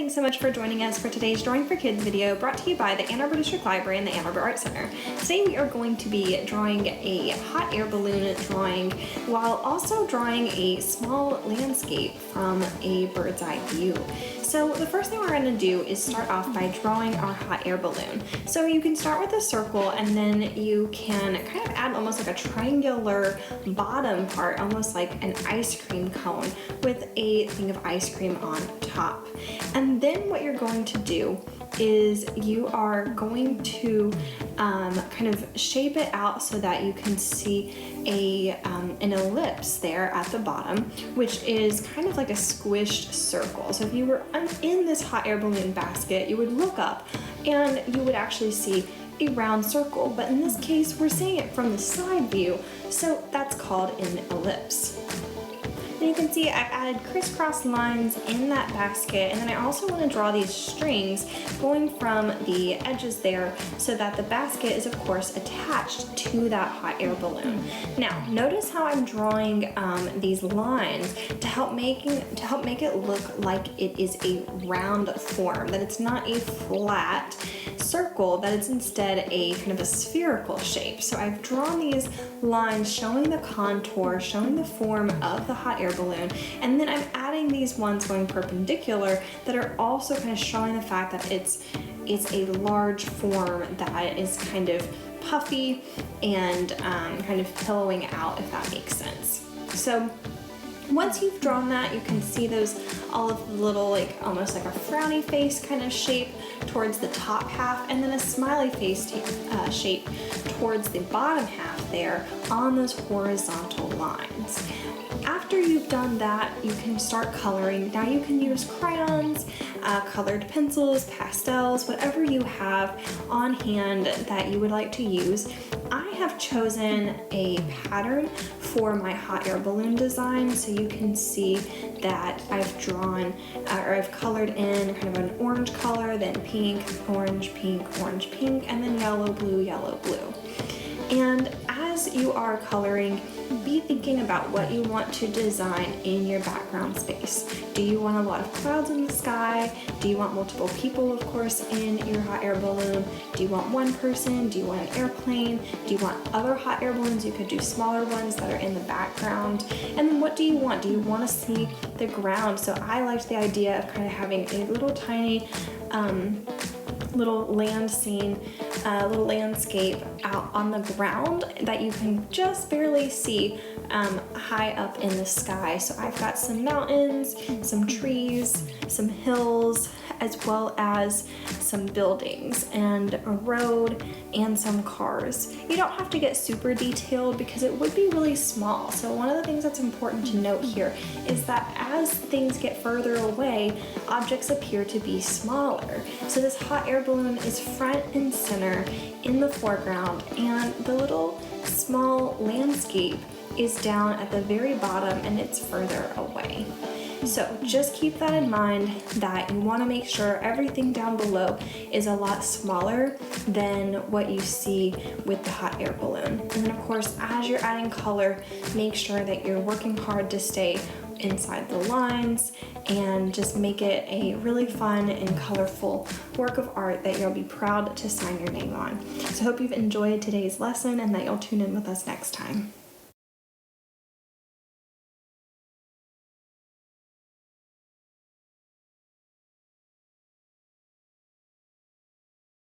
thanks so much for joining us for today's Drawing for Kids video brought to you by the Ann Arbor District Library and the Ann Arbor Art Center. Today we are going to be drawing a hot air balloon drawing while also drawing a small landscape from a bird's eye view. So the first thing we're going to do is start off by drawing our hot air balloon. So you can start with a circle and then you can kind of add almost like a triangular bottom part, almost like an ice cream cone with a thing of ice cream on top. And then what you're going to do is you are going to kind of shape it out so that you can see an ellipse there at the bottom, which is kind of like a squished circle. So if you were in this hot air balloon basket, you would look up and you would actually see a round circle, but in this case we're seeing it from the side view, so that's called an ellipse. And you can see I've added crisscross lines in that basket, and then I also want to draw these strings going from the edges there so that the basket is of course attached to that hot air balloon. Now notice how I'm drawing these lines to help make it look like it is a round form, that it's not a flat circle, that it's instead a kind of a spherical shape. So I've drawn these lines showing the contour, showing the form of the hot air balloon, and then I'm adding these ones going perpendicular that are also kind of showing the fact that it's a large form that is kind of puffy and kind of pillowing out, if that makes sense. So once you've drawn that, you can see all of the little, like almost like a frowny face kind of shape towards the top half, and then a smiley face shape towards the bottom half there on those horizontal lines. After you've done that, you can start coloring. Now you can use crayons, colored pencils, pastels, whatever you have on hand that you would like to use. I have chosen a pattern for my hot air balloon design, so you can see that I've drawn or I've colored in kind of an orange color, then pink, orange, pink, and then yellow, blue, yellow, blue. And as you are coloring, be thinking about what you want to design in your background space. Do you want a lot of clouds in the sky? Do you want multiple people, of course, in your hot air balloon? Do you want one person? Do you want an airplane? Do you want other hot air balloons? You could do smaller ones that are in the background. And then what do you want? Do you want to see the ground? So I liked the idea of kind of having a little tiny little land scene, little landscape out on the ground that you can just barely see high up in the sky. So I've got some mountains, some trees, some hills, as well as some buildings and a road and some cars. You don't have to get super detailed because it would be really small. So one of the things that's important to note here is that as things get further away, objects appear to be smaller. So this hot air balloon is front and center in the foreground, and the little small landscape is down at the very bottom and it's further away. So just keep that in mind, that you want to make sure everything down below is a lot smaller than what you see with the hot air balloon. And then of course, as you're adding color, make sure that you're working hard to stay inside the lines and just make it a really fun and colorful work of art that you'll be proud to sign your name on. So I hope you've enjoyed today's lesson and that you'll tune in with us next time.